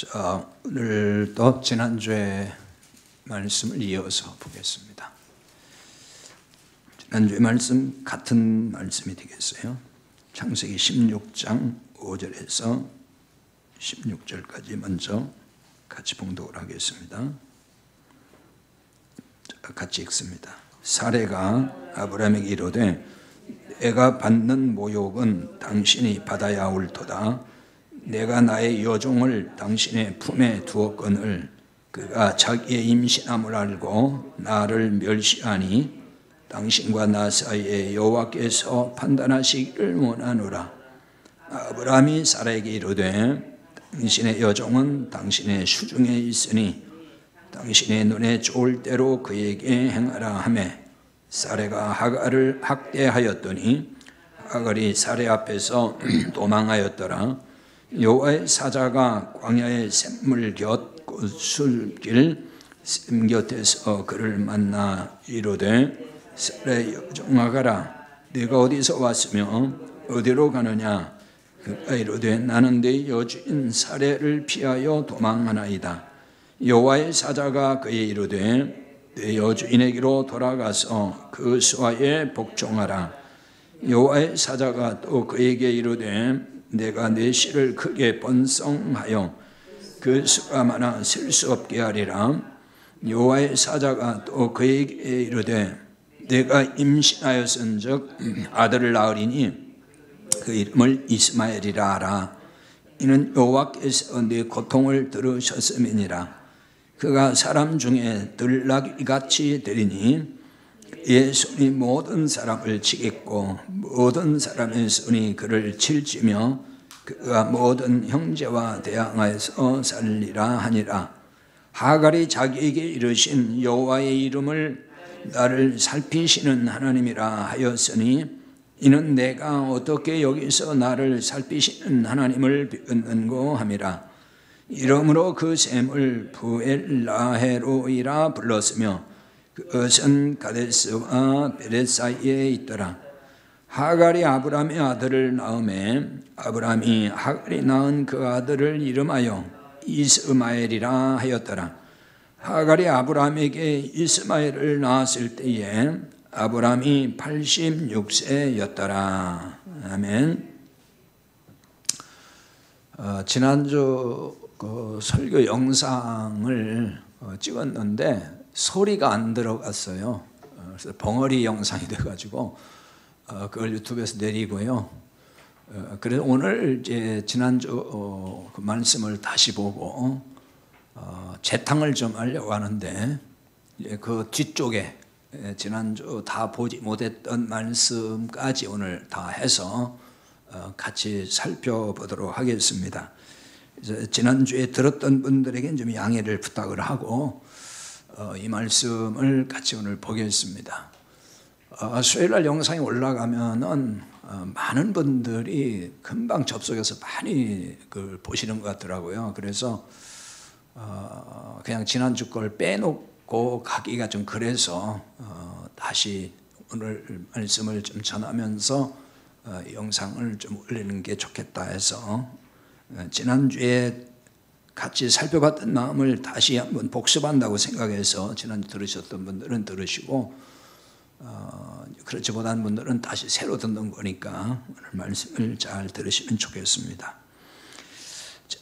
자, 오늘도 지난주에 말씀을 이어서 보겠습니다. 지난주에 말씀 같은 말씀이 되겠어요. 창세기 16장 5절에서 16절까지 먼저 같이 봉독을 하겠습니다. 같이 읽습니다. 사레가 아브라함에게 이르되 내가 받는 모욕은 당신이 받아야 옳도다. 내가 나의 여종을 당신의 품에 두었거늘 그가 자기의 임신함을 알고 나를 멸시하니 당신과 나 사이에 여호와께서 판단하시기를 원하노라. 아브라함이 사라에게 이르되 당신의 여종은 당신의 수중에 있으니 당신의 눈에 좋을 대로 그에게 행하라 하매 사레가 하갈을 학대하였더니 하갈이 사레 앞에서 도망하였더라. 여호와의 사자가 광야의 샘물 곁 술길 샘 곁에서 그를 만나 이르되 사레 여종아가라 네가 어디서 왔으며 어디로 가느냐. 그가 이르되 나는 네 여주인 사레를 피하여 도망하나이다. 여호와의 사자가 그에게 이르되 네 여주인에게로 돌아가서 그 수하에 복종하라. 여호와의 사자가 또 그에게 이르되 내가 내 씨를 크게 번성하여 그 수가 많아 셀 수 없게 하리라. 여호와의 사자가 또 그에게 이르되 내가 임신하였은즉 아들을 낳으리니 그 이름을 이스마엘이라 하라. 이는 여호와께서 네 고통을 들으셨음이니라. 그가 사람 중에 들나귀같이 되리니 그의 손이 모든 사람을 치겠고 모든 사람의 손이 그를 칠지며 그가 모든 형제와 대항하여서 살리라 하니라. 하갈이 자기에게 이르신 여호와의 이름을 나를 살피시는 하나님이라 하였으니 이는 내가 어떻게 여기서 나를 살피시는 하나님을 비웃는고 함이라. 이러므로 그 샘을 부엘라헤로이라 불렀으며 그것은 가데스와 베렛 사이에 있더라. 하갈이 아브라함의 아들을 낳음에 아브라함이 하갈이 낳은 그 아들을 이름하여 이스마엘이라 하였더라. 하갈이 아브라함에게 이스마엘을 낳았을 때에 아브라함이 86세였더라. 아멘. 지난주 그 설교 영상을 찍었는데 소리가 안 들어갔어요. 그래서 벙어리 영상이 돼가지고 그걸 유튜브에서 내리고요. 그래서 오늘 이제 지난주 그 말씀을 다시 보고 재탕을 좀 하려고 하는데 그 뒤쪽에 지난주 다 보지 못했던 말씀까지 오늘 다 해서 같이 살펴보도록 하겠습니다. 지난주에 들었던 분들에게 좀 양해를 부탁을 하고 이 말씀을 같이 오늘 보겠습니다. 수요일날 영상이 올라가면은 많은 분들이 금방 접속해서 많이 그걸 보시는 것 같더라고요. 그래서 그냥 지난주 걸 빼놓고 가기가 좀 그래서 다시 오늘 말씀을 좀 전하면서 영상을 좀 올리는 게 좋겠다 해서 지난주에 같이 살펴봤던 마음을 다시 한번 복습한다고 생각해서 지난주 들으셨던 분들은 들으시고 그렇지 못한 분들은 다시 새로 듣는 거니까 오늘 말씀을 잘 들으시면 좋겠습니다.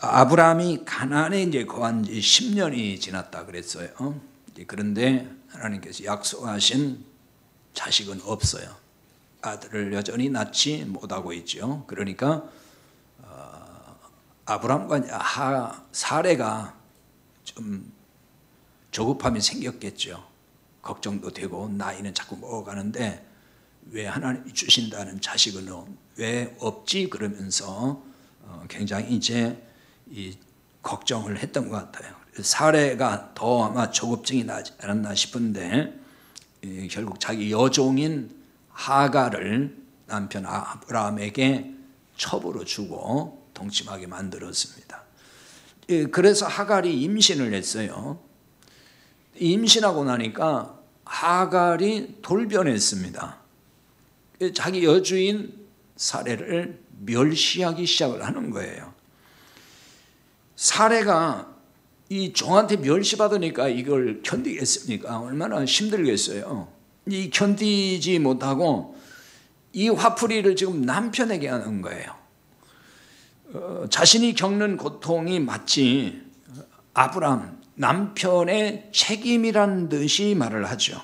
아브라함이 가나안에 이제 거한 지 10년이 지났다 그랬어요. 그런데 하나님께서 약속하신 자식은 없어요. 아들을 여전히 낳지 못하고 있죠. 그러니까 아브라함과 사레가 좀 조급함이 생겼겠죠. 걱정도 되고 나이는 자꾸 먹어가는데 왜 하나님이 주신다는 자식은 왜 없지? 그러면서 굉장히 이제 이 걱정을 했던 것 같아요. 사레가 더 아마 조급증이 나지 않았나 싶은데 결국 자기 여종인 하갈을 남편 아브라함에게 첩으로 주고 동침하게 만들었습니다. 그래서 하갈이 임신을 했어요. 임신하고 나니까 하갈이 돌변했습니다. 자기 여주인 사레를 멸시하기 시작을 하는 거예요. 사례가 이 종한테 멸시받으니까 이걸 견디겠습니까? 얼마나 힘들겠어요. 이 견디지 못하고 이 화풀이를 지금 남편에게 하는 거예요. 자신이 겪는 고통이 마치 아브람 남편의 책임이란 듯이 말을 하죠.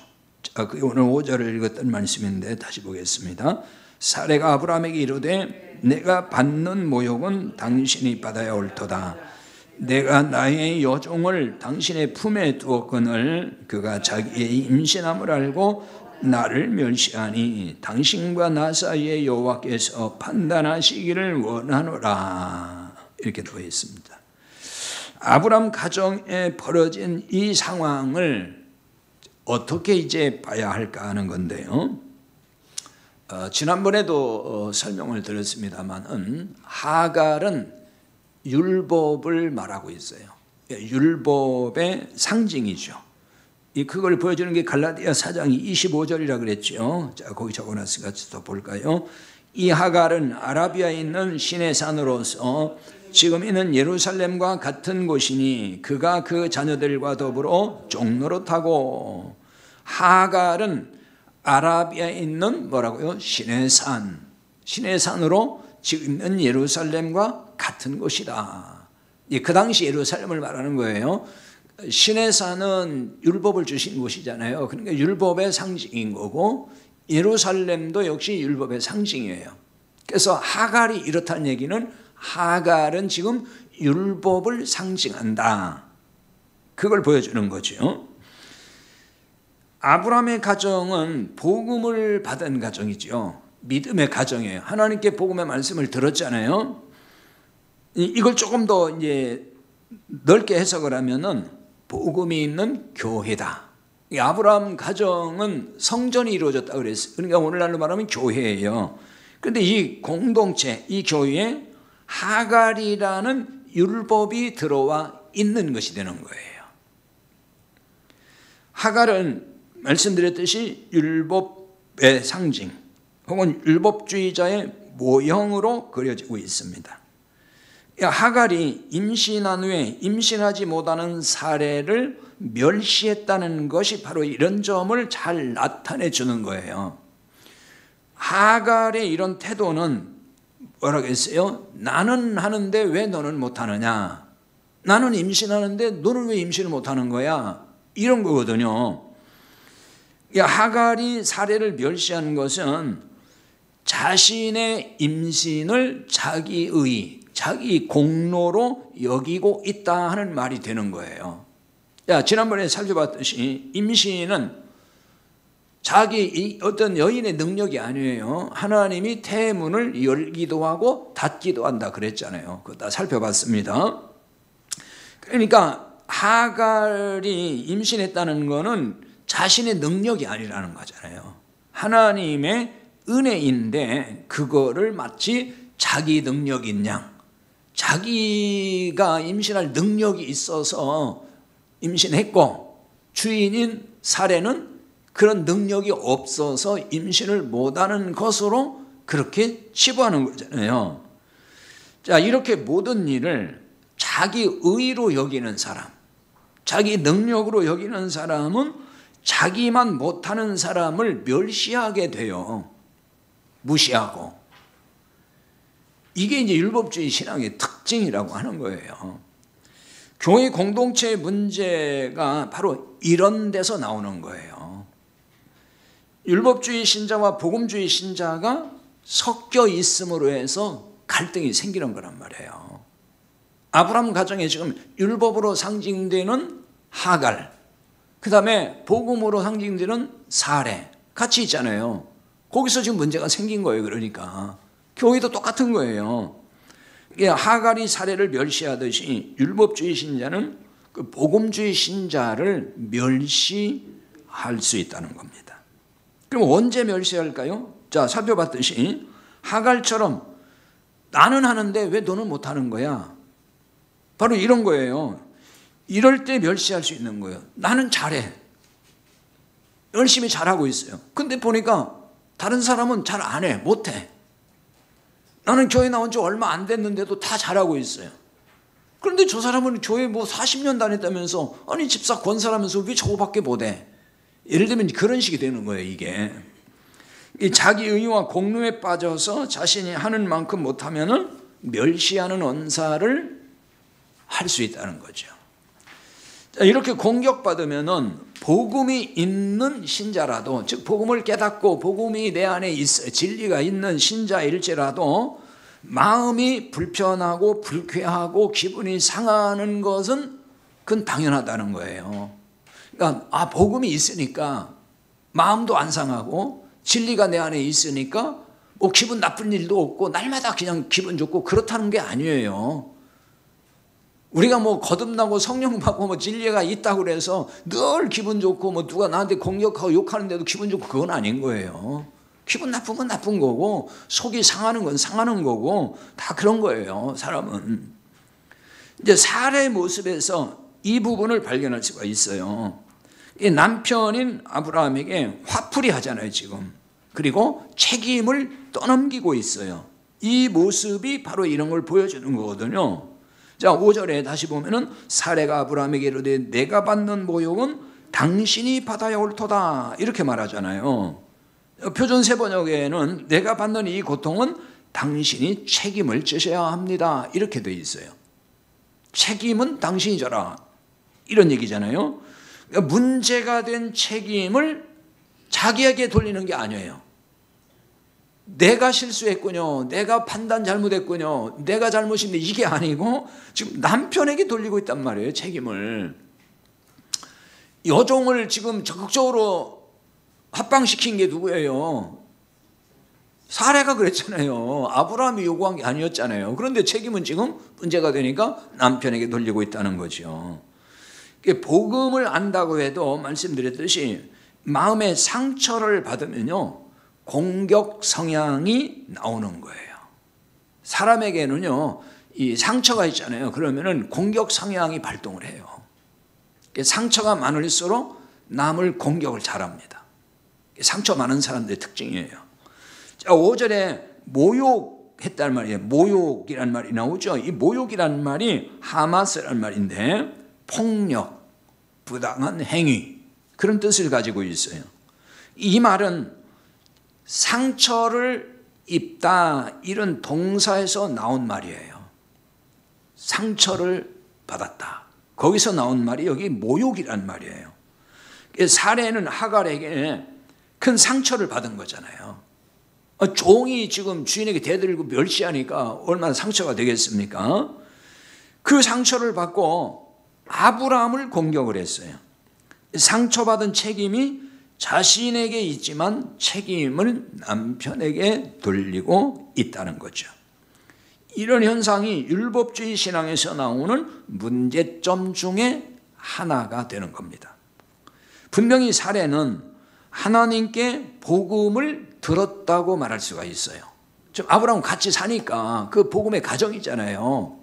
그게 오늘 5절을 읽었던 말씀인데 다시 보겠습니다. 사레가 아브람에게 이르되 내가 받는 모욕은 당신이 받아야 옳도다. 내가 나의 여종을 당신의 품에 두었거늘 그가 자기의 임신함을 알고 나를 멸시하니 당신과 나 사이에 여호와께서 판단하시기를 원하노라. 이렇게 되어 있습니다. 아브람 가정에 벌어진 이 상황을 어떻게 이제 봐야 할까 하는 건데요. 지난번에도 설명을 드렸습니다만 하갈은 율법을 말하고 있어요. 율법의 상징이죠. 그걸 보여주는 게 갈라디아 4장 25절이라 그랬죠. 자, 거기 적어놨으니까 또 볼까요? 이 하갈은 아라비아에 있는 신의 산으로서 지금 있는 예루살렘과 같은 곳이니 그가 그 자녀들과 더불어 종로로 타고. 하갈은 아라비아에 있는 뭐라고요? 신의 산. 신의 산으로 지금 있는 예루살렘과 같은 곳이다. 그 당시 예루살렘을 말하는 거예요. 신의 산은 율법을 주신 곳이잖아요. 그러니까 율법의 상징인 거고 예루살렘도 역시 율법의 상징이에요. 그래서 하갈이 이렇다는 얘기는 하갈은 지금 율법을 상징한다. 그걸 보여주는 거죠. 아브라함의 가정은 복음을 받은 가정이죠. 믿음의 가정이에요. 하나님께 복음의 말씀을 들었잖아요. 이걸 조금 더 이제 넓게 해석을 하면은 복음이 있는 교회다. 이 아브라함 가정은 성전이 이루어졌다 그랬어요. 그러니까 오늘날로 말하면 교회예요. 그런데 이 공동체, 이 교회에 하갈이라는 율법이 들어와 있는 것이 되는 거예요. 하갈은 말씀드렸듯이 율법의 상징 혹은 율법주의자의 모형으로 그려지고 있습니다. 하갈이 임신한 후에 임신하지 못하는 사례를 멸시했다는 것이 바로 이런 점을 잘 나타내 주는 거예요. 하갈의 이런 태도는 뭐라고 했어요? 나는 하는데 왜 너는 못하느냐? 나는 임신하는데 너는 왜 임신을 못하는 거야? 이런 거거든요. 하갈이 사례를 멸시한 것은 자신의 임신을 자기 공로로 여기고 있다 하는 말이 되는 거예요. 지난번에 살펴봤듯이 임신은 자기 어떤 여인의 능력이 아니에요. 하나님이 태문을 열기도 하고 닫기도 한다 그랬잖아요. 그거 다 살펴봤습니다. 그러니까 하갈이 임신했다는 거는 자신의 능력이 아니라는 거잖아요. 하나님의 은혜인데 그거를 마치 자기 능력인 양, 자기가 임신할 능력이 있어서 임신했고 주인인 사례는 그런 능력이 없어서 임신을 못하는 것으로 그렇게 치부하는 거잖아요. 자, 이렇게 모든 일을 자기 의로 여기는 사람, 자기 능력으로 여기는 사람은 자기만 못하는 사람을 멸시하게 돼요. 무시하고. 이게 이제 율법주의 신앙의 특징이라고 하는 거예요. 교회 공동체의 문제가 바로 이런 데서 나오는 거예요. 율법주의 신자와 복음주의 신자가 섞여 있음으로 해서 갈등이 생기는 거란 말이에요. 아브라함 가정에 지금 율법으로 상징되는 하갈, 그 다음에 복음으로 상징되는 사례 같이 있잖아요. 거기서 지금 문제가 생긴 거예요. 그러니까 교회도 똑같은 거예요. 하갈이 사례를 멸시하듯이 율법주의 신자는 그 복음주의 신자를 멸시할 수 있다는 겁니다. 그럼 언제 멸시할까요? 자, 살펴봤듯이 하갈처럼 나는 하는데 왜 너는 못하는 거야? 바로 이런 거예요. 이럴 때 멸시할 수 있는 거예요. 나는 잘해. 열심히 잘하고 있어요. 근데 보니까 다른 사람은 잘 안 해. 못해. 나는 교회 나온 지 얼마 안 됐는데도 다 잘하고 있어요. 그런데 저 사람은 교회 뭐 40년 다녔다면서, 아니 집사 권사라면서 왜 저거밖에 못해? 예를 들면 그런 식이 되는 거예요. 이게 이 자기 의와 공로에 빠져서 자신이 하는 만큼 못하면은 멸시하는 언사를 할 수 있다는 거죠. 이렇게 공격받으면은 복음이 있는 신자라도, 즉 복음을 깨닫고 복음이 내 안에 있어 진리가 있는 신자일지라도 마음이 불편하고 불쾌하고 기분이 상하는 것은 그건 당연하다는 거예요. 그러니까 복음이 있으니까 마음도 안 상하고 진리가 내 안에 있으니까 뭐 기분 나쁜 일도 없고 날마다 그냥 기분 좋고 그렇다는 게 아니에요. 우리가 뭐 거듭나고 성령 받고 뭐 진리가 있다고 그래서 늘 기분 좋고 뭐 누가 나한테 공격하고 욕하는데도 기분 좋고 그건 아닌 거예요. 기분 나쁜 건 나쁜 거고 속이 상하는 건 상하는 거고 다 그런 거예요. 사람은. 이제 사례의 모습에서 이 부분을 발견할 수가 있어요. 이 남편인 아브라함에게 화풀이 하잖아요, 지금. 그리고 책임을 떠넘기고 있어요. 이 모습이 바로 이런 걸 보여주는 거거든요. 자, 5절에 다시 보면은 사레가 아브라함에게 이르되 내가 받는 모욕은 당신이 받아야 옳도다 이렇게 말하잖아요. 표준 세번역에는 내가 받는 이 고통은 당신이 책임을 져야 합니다 이렇게 돼 있어요. 책임은 당신이 져라 이런 얘기잖아요. 그러니까 문제가 된 책임을 자기에게 돌리는 게 아니에요. 내가 실수했군요, 내가 판단 잘못했군요, 내가 잘못인데 이게 아니고 지금 남편에게 돌리고 있단 말이에요. 책임을. 여종을 지금 적극적으로 합방시킨 게 누구예요? 사례가 그랬잖아요. 아브라함이 요구한 게 아니었잖아요. 그런데 책임은 지금 문제가 되니까 남편에게 돌리고 있다는 거죠. 복음을 안다고 해도 말씀드렸듯이 마음의 상처를 받으면요 공격 성향이 나오는 거예요. 사람에게는요 이 상처가 있잖아요. 그러면은 공격 성향이 발동을 해요. 상처가 많을수록 남을 공격을 잘합니다. 상처 많은 사람들의 특징이에요. 자, 5절에 모욕했다는 말이에요. 모욕이란 말이 나오죠. 이 모욕이란 말이 하마스란 말인데 폭력, 부당한 행위 그런 뜻을 가지고 있어요. 이 말은 상처를 입다 이런 동사에서 나온 말이에요. 상처를 받았다. 거기서 나온 말이 여기 모욕이란 말이에요. 사례는 하갈에게 큰 상처를 받은 거잖아요. 종이 지금 주인에게 대들고 멸시하니까 얼마나 상처가 되겠습니까? 그 상처를 받고 아브라함을 공격을 했어요. 상처받은 책임이 자신에게 있지만 책임을 남편에게 돌리고 있다는 거죠. 이런 현상이 율법주의 신앙에서 나오는 문제점 중에 하나가 되는 겁니다. 분명히 사례는 하나님께 복음을 들었다고 말할 수가 있어요. 좀 아브라함 같이 사니까 그 복음의 가정이잖아요.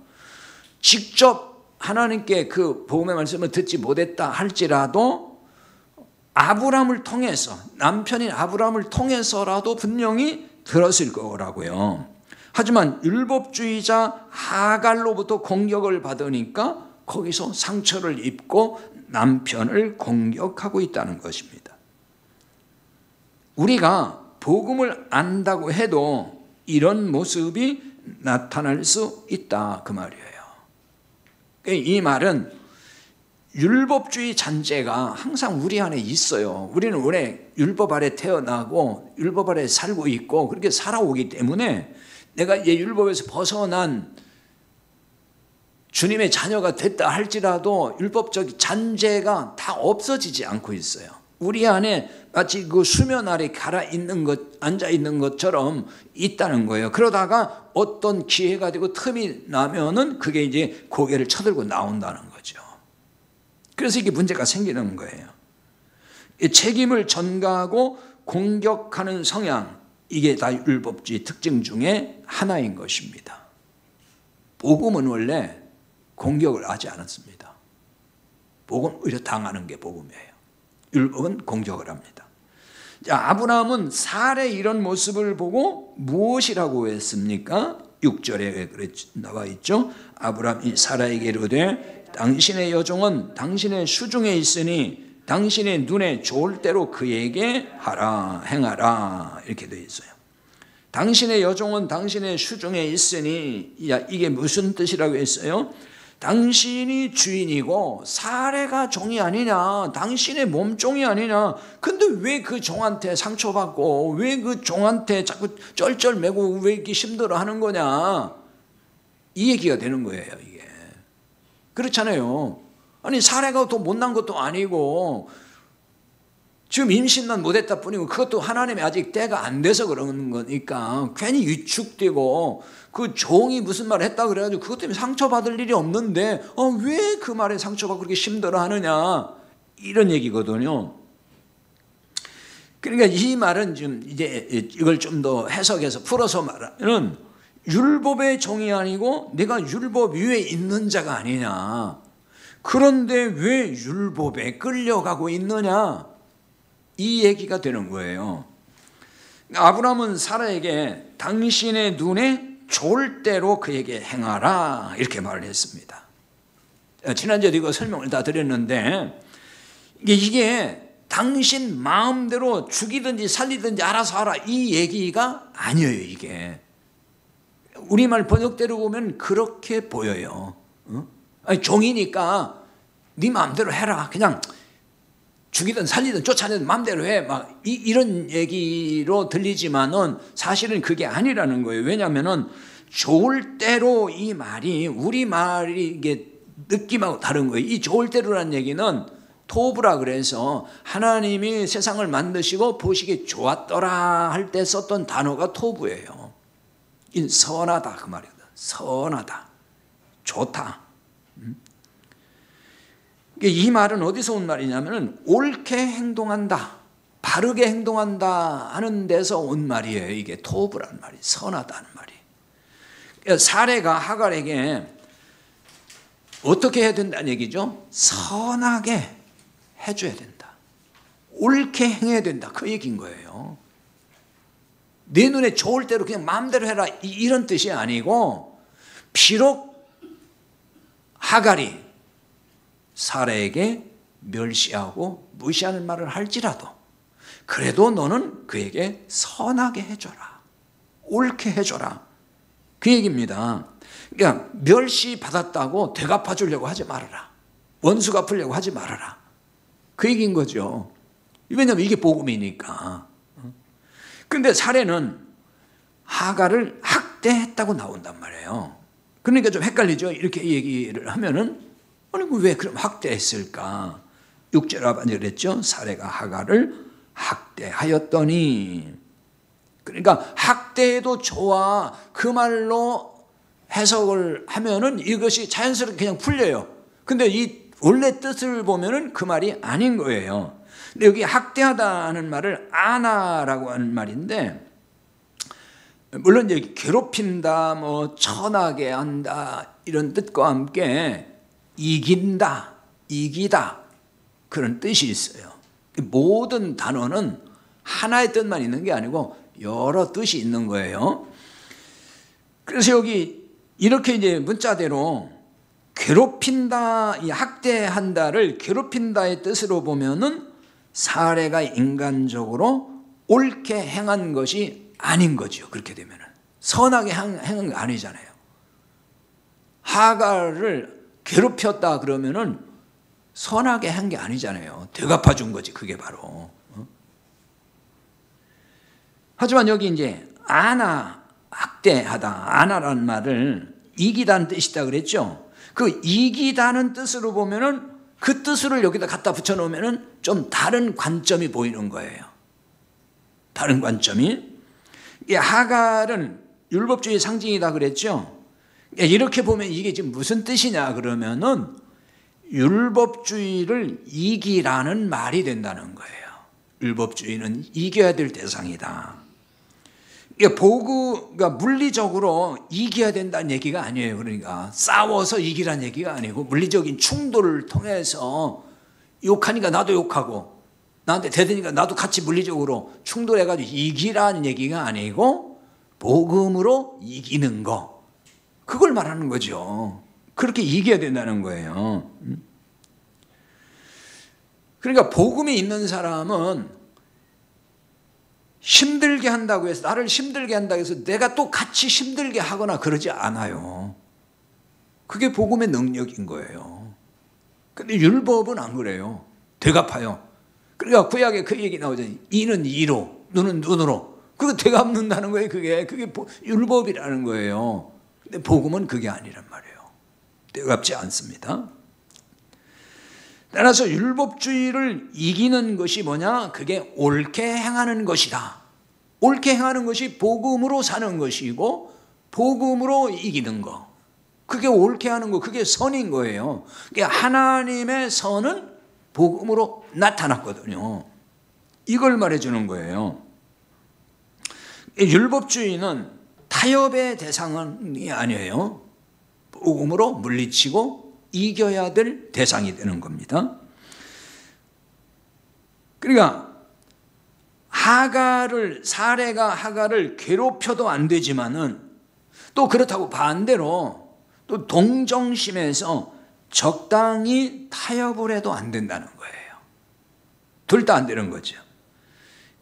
직접 하나님께 그 복음의 말씀을 듣지 못했다 할지라도 아브라함을 통해서, 남편인 아브라함을 통해서라도 분명히 들었을 거라고요. 하지만 율법주의자 하갈로부터 공격을 받으니까 거기서 상처를 입고 남편을 공격하고 있다는 것입니다. 우리가 복음을 안다고 해도 이런 모습이 나타날 수 있다 그 말이에요. 이 말은 율법주의 잔재가 항상 우리 안에 있어요. 우리는 원래 율법 아래 태어나고 율법 아래 살고 있고 그렇게 살아오기 때문에 내가 이 율법에서 벗어난 주님의 자녀가 됐다 할지라도 율법적 잔재가 다 없어지지 않고 있어요. 우리 안에 마치 그 수면 아래 앉아 있는 것처럼 있다는 거예요. 그러다가 어떤 기회가 되고 틈이 나면은 그게 이제 고개를 쳐들고 나온다는 거죠. 그래서 이게 문제가 생기는 거예요. 책임을 전가하고 공격하는 성향, 이게 다 율법주의 특징 중에 하나인 것입니다. 복음은 원래 공격을 하지 않았습니다. 복음은 오히려 당하는 게 복음이에요. 율법은 공격을 합니다. 자, 아브라함은 사례 이런 모습을 보고 무엇이라고 했습니까? 6절에 나와 있죠. 아브라함이 사라에게 이르되 당신의 여종은 당신의 수중에 있으니 당신의 눈에 좋을 대로 그에게 하라 행하라 이렇게 되어 있어요. 당신의 여종은 당신의 수중에 있으니 이게 무슨 뜻이라고 했어요? 당신이 주인이고 사례가 종이 아니냐, 당신의 몸종이 아니냐. 근데 왜 그 종한테 상처받고 왜 그 종한테 자꾸 쩔쩔매고 왜 이렇게 힘들어하는 거냐, 이 얘기가 되는 거예요. 이게 그렇잖아요. 아니 사례가 더 못난 것도 아니고 지금 임신만 못했다 뿐이고 그것도 하나님이 아직 때가 안 돼서 그러는 거니까 괜히 위축되고, 그 종이 무슨 말을 했다 그래가지고 그것 때문에 상처받을 일이 없는데 왜 그 말에 상처받고 그렇게 힘들어하느냐, 이런 얘기거든요. 그러니까 이 말은 좀 이제 이걸 좀 더 해석해서 풀어서 말하면 율법의 종이 아니고 내가 율법 위에 있는 자가 아니냐. 그런데 왜 율법에 끌려가고 있느냐, 이 얘기가 되는 거예요. 아브라함은 사라에게 당신의 눈에 좋을 대로 그에게 행하라 이렇게 말을 했습니다. 지난주에도 이거 설명을 다 드렸는데 이게 당신 마음대로 죽이든지 살리든지 알아서 하라 이 얘기가 아니에요. 이게 우리말 번역대로 보면 그렇게 보여요. 아니, 종이니까 네 마음대로 해라, 그냥 죽이든 살리든 쫓아내든 마음대로 해, 막 이런 얘기로 들리지만은 사실은 그게 아니라는 거예요. 왜냐하면은 좋을 대로 이 말이 우리 말이 이게 느낌하고 다른 거예요. 이 좋을 대로라는 얘기는 토브라 그래서 하나님이 세상을 만드시고 보시기에 좋았더라 할 때 썼던 단어가 토브예요. 이 선하다 그 말이다. 선하다, 좋다. 이 말은 어디서 온 말이냐면 옳게 행동한다, 바르게 행동한다 하는 데서 온 말이에요. 이게 토브라는 말이, 선하다는 말이. 사례가 하갈에게 어떻게 해야 된다는 얘기죠? 선하게 해줘야 된다, 옳게 행해야 된다, 그 얘기인 거예요. 내 눈에 좋을 대로 그냥 마음대로 해라 이런 뜻이 아니고, 비록 하갈이 사라에게 멸시하고 무시하는 말을 할지라도 그래도 너는 그에게 선하게 해줘라, 옳게 해줘라, 그 얘기입니다. 그러니까 멸시받았다고 되갚아주려고 하지 말아라, 원수 갚으려고 하지 말아라, 그 얘기인 거죠. 왜냐하면 이게 복음이니까. 그런데 사례는 하갈을 학대했다고 나온단 말이에요. 그러니까 좀 헷갈리죠. 이렇게 얘기를 하면은 아니 왜 그럼 학대했을까? 6절 아버지 그랬죠. 사례가 하갈을 학대하였더니. 그러니까 학대해도 좋아 그 말로 해석을 하면은 이것이 자연스럽게 그냥 풀려요. 근데 이 원래 뜻을 보면은 그 말이 아닌 거예요. 근데 여기 학대하다는 말을 아나라고 하는 말인데, 물론 여기 괴롭힌다, 뭐 천하게 한다 이런 뜻과 함께 이긴다, 이기다 그런 뜻이 있어요. 모든 단어는 하나의 뜻만 있는 게 아니고 여러 뜻이 있는 거예요. 그래서 여기 이렇게 이제 문자대로 괴롭힌다, 이 학대한다를 괴롭힌다의 뜻으로 보면은 사례가 인간적으로 옳게 행한 것이 아닌 거죠. 그렇게 되면은 선하게 행한 게 아니잖아요. 하갈을 괴롭혔다 그러면은 선하게 한 게 아니잖아요. 되갚아 준 거지 그게 바로. 하지만 여기 이제 아나, 학대하다, 아나라는 말을 이기다는 뜻이다 그랬죠. 그 이기다는 뜻으로 보면은 그 뜻을 여기다 갖다 붙여 놓으면은 좀 다른 관점이 보이는 거예요. 다른 관점이. 하갈은 율법주의 상징이다 그랬죠. 이렇게 보면 이게 지금 무슨 뜻이냐 그러면은 율법주의를 이기라는 말이 된다는 거예요. 율법주의는 이겨야 될 대상이다. 그러니까 물리적으로 이겨야 된다는 얘기가 아니에요. 그러니까 싸워서 이기라는 얘기가 아니고 물리적인 충돌을 통해서 욕하니까 나도 욕하고 나한테 대드니까 나도 같이 물리적으로 충돌해가지고 이기라는 얘기가 아니고 복음으로 이기는 거, 그걸 말하는 거죠. 그렇게 이겨야 된다는 거예요. 그러니까 복음이 있는 사람은 힘들게 한다고 해서, 나를 힘들게 한다고 해서 내가 또 같이 힘들게 하거나 그러지 않아요. 그게 복음의 능력인 거예요. 근데 율법은 안 그래요. 되갚아요. 그러니까 구약에 그 얘기 나오잖아요. 이는 이로, 눈은 눈으로. 그거 되갚는다는 거예요. 그게 율법이라는 거예요. 근데 복음은 그게 아니란 말이에요. 되갚지 않습니다. 따라서 율법주의를 이기는 것이 뭐냐? 그게 옳게 행하는 것이다. 옳게 행하는 것이 복음으로 사는 것이고 복음으로 이기는 거. 그게 옳게 하는 거, 그게 선인 거예요. 그러니까 하나님의 선은 복음으로 나타났거든요. 이걸 말해주는 거예요. 율법주의는 타협의 대상이 아니에요. 복음으로 물리치고 이겨야 될 대상이 되는 겁니다. 그러니까 사례가 하갈을 괴롭혀도 안 되지만은 또 그렇다고 반대로 또 동정심에서 적당히 타협을 해도 안 된다는 거예요. 둘 다 안 되는 거죠.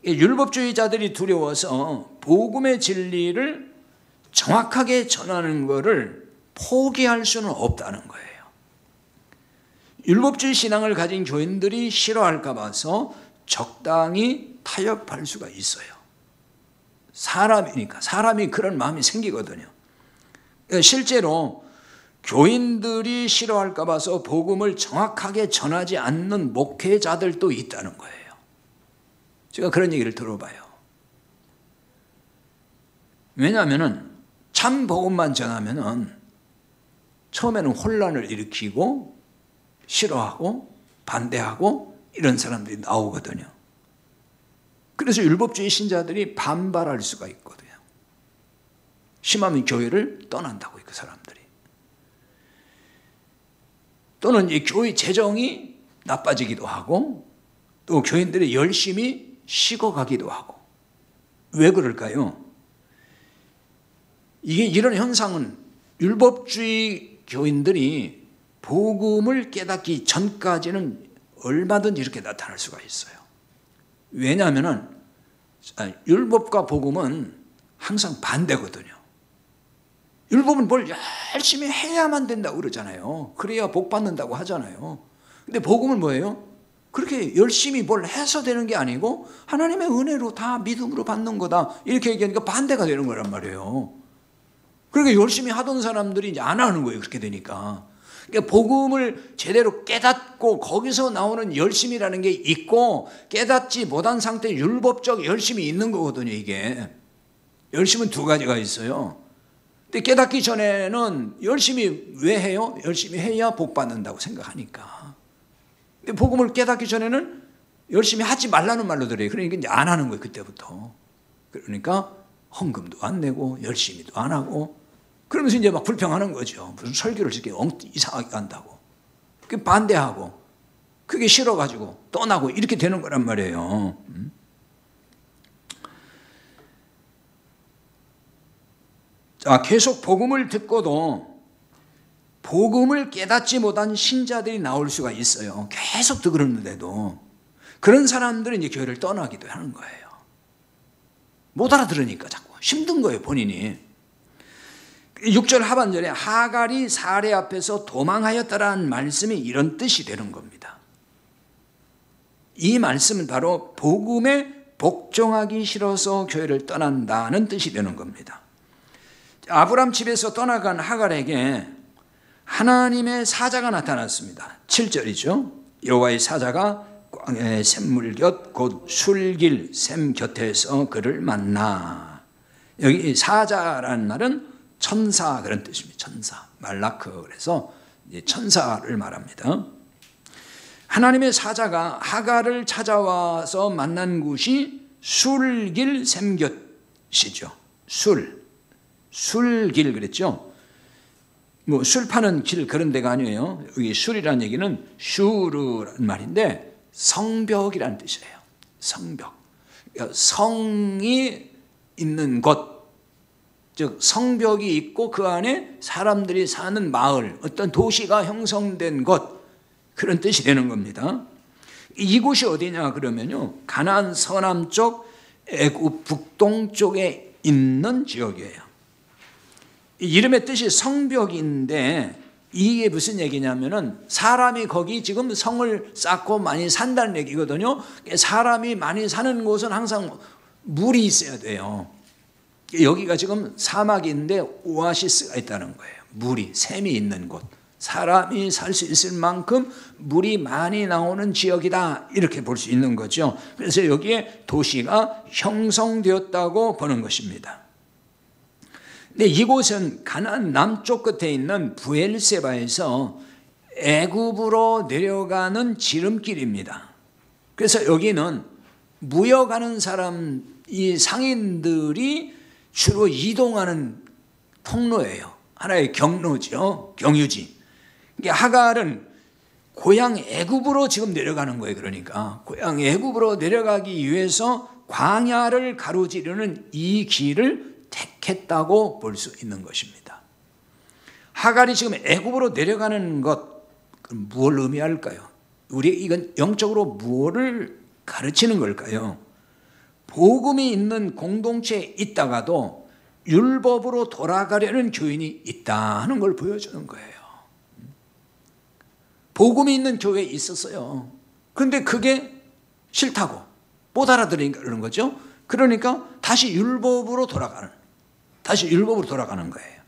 율법주의자들이 두려워서 복음의 진리를 정확하게 전하는 것을 포기할 수는 없다는 거예요. 율법주의 신앙을 가진 교인들이 싫어할까 봐서 적당히 타협할 수가 있어요. 사람이니까, 사람이 그런 마음이 생기거든요. 실제로 교인들이 싫어할까 봐서 복음을 정확하게 전하지 않는 목회자들도 있다는 거예요. 제가 그런 얘기를 들어봐요. 왜냐하면 참 복음만 전하면 처음에는 혼란을 일으키고 싫어하고 반대하고 이런 사람들이 나오거든요. 그래서 율법주의 신자들이 반발할 수가 있거든요. 심하면 교회를 떠난다고 그 사람들이. 또는 이 교회 재정이 나빠지기도 하고 또 교인들이 열심히 식어가기도 하고. 왜 그럴까요? 이런 현상은 율법주의 교인들이 복음을 깨닫기 전까지는 얼마든지 이렇게 나타날 수가 있어요. 왜냐하면 율법과 복음은 항상 반대거든요. 율법은 뭘 열심히 해야만 된다고 그러잖아요. 그래야 복 받는다고 하잖아요. 근데 복음은 뭐예요? 그렇게 열심히 뭘 해서 되는 게 아니고 하나님의 은혜로 다 믿음으로 받는 거다. 이렇게 얘기하니까 반대가 되는 거란 말이에요. 그러니까 열심히 하던 사람들이 이제 안 하는 거예요. 그렇게 되니까. 그러니까 복음을 제대로 깨닫고 거기서 나오는 열심이라는 게 있고 깨닫지 못한 상태 율법적 열심이 있는 거거든요. 이게. 열심은 두 가지가 있어요. 근데 깨닫기 전에는 열심히 왜 해요? 열심히 해야 복 받는다고 생각하니까. 근데 복음을 깨닫기 전에는 열심히 하지 말라는 말로 들어요. 그러니까 이제 안 하는 거예요. 그때부터. 그러니까 헌금도 안 내고 열심히도 안 하고 그러면서 이제 막 불평하는 거죠. 무슨 설교를 저렇게 이상하게 한다고. 그게 반대하고 그게 싫어가지고 떠나고 이렇게 되는 거란 말이에요. 자, 계속 복음을 듣고도 복음을 깨닫지 못한 신자들이 나올 수가 있어요. 계속 듣는데도 그런 사람들은 이제 교회를 떠나기도 하는 거예요. 못 알아들으니까 자꾸 힘든 거예요, 본인이. 6절 하반절에 하갈이 사례 앞에서 도망하였다라는 말씀이 이런 뜻이 되는 겁니다. 이 말씀은 바로 복음에 복종하기 싫어서 교회를 떠난다는 뜻이 되는 겁니다. 아브람 집에서 떠나간 하갈에게 하나님의 사자가 나타났습니다. 7절이죠. 여호와의 사자가 광야의 샘물 곁 곧 술길 샘 곁에서 그를 만나. 여기 사자라는 말은 천사 그런 뜻입니다. 천사, 말라크. 그래서 천사를 말합니다. 하나님의 사자가 하갈을 찾아와서 만난 곳이 술길 샘곁이죠. 술길 그랬죠. 뭐 술 파는 길 그런 데가 아니에요. 여기 술이라는 얘기는 슈르라는 말인데 성벽이라는 뜻이에요. 성벽. 성이 있는 곳. 즉 성벽이 있고 그 안에 사람들이 사는 마을, 어떤 도시가 형성된 것, 그런 뜻이 되는 겁니다. 이곳이 어디냐 그러면요, 가나안 서남쪽 애굽 북동쪽에 있는 지역이에요. 이름의 뜻이 성벽인데 이게 무슨 얘기냐면은 사람이 거기 지금 성을 쌓고 많이 산다는 얘기거든요. 사람이 많이 사는 곳은 항상 물이 있어야 돼요. 여기가 지금 사막인데 오아시스가 있다는 거예요. 물이, 샘이 있는 곳, 사람이 살 수 있을 만큼 물이 많이 나오는 지역이다, 이렇게 볼 수 있는 거죠. 그래서 여기에 도시가 형성되었다고 보는 것입니다. 근데 이곳은 가나안 남쪽 끝에 있는 브엘세바에서 애굽으로 내려가는 지름길입니다. 그래서 여기는 무역하는 사람, 이 상인들이 주로 이동하는 통로예요. 하나의 경로죠. 경유지. 하갈은 고향 애굽으로 지금 내려가는 거예요. 그러니까 고향 애굽으로 내려가기 위해서 광야를 가로지르는 이 길을 택했다고 볼 수 있는 것입니다. 하갈이 지금 애굽으로 내려가는 것, 무엇을 의미할까요? 우리 이건 영적으로 무엇을 가르치는 걸까요? 복음이 있는 공동체에 있다가도 율법으로 돌아가려는 교인이 있다 하는 걸 보여주는 거예요. 복음이 있는 교회에 있었어요. 그런데 그게 싫다고 못 알아들으니까 그러는 거죠. 그러니까 다시 율법으로 돌아가는 거예요.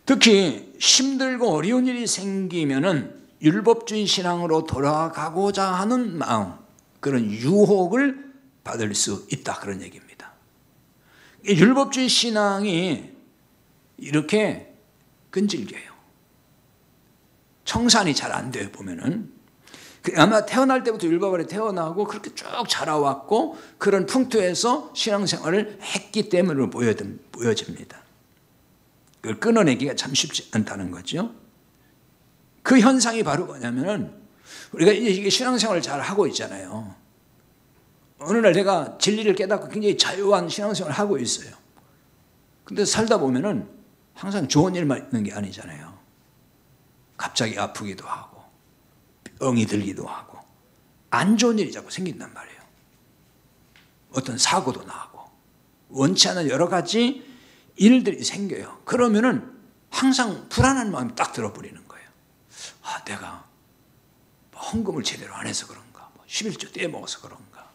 특히 힘들고 어려운 일이 생기면은 율법주의 신앙으로 돌아가고자 하는 마음, 그런 유혹을 받을 수 있다, 그런 얘기입니다. 율법주의 신앙이 이렇게 끈질겨요. 청산이 잘 안 돼요. 보면은 아마 태어날 때부터 율법 아래 태어나고 그렇게 쭉 자라왔고 그런 풍토에서 신앙생활을 했기 때문에 보여집니다. 그걸 끊어내기가 참 쉽지 않다는 거죠. 그 현상이 바로 뭐냐면은 우리가 이게 신앙생활을 잘 하고 있잖아요. 어느 날 내가 진리를 깨닫고 굉장히 자유한 신앙생활을 하고 있어요. 근데 살다 보면은 항상 좋은 일만 있는 게 아니잖아요. 갑자기 아프기도 하고 병이 들기도 하고 안 좋은 일이 자꾸 생긴단 말이에요. 어떤 사고도 나고 원치 않은 여러 가지 일들이 생겨요. 그러면은 항상 불안한 마음이 딱 들어버리는 거예요. 아, 내가 헌금을 제대로 안 해서 그런가, 11조 떼먹어서 그런가,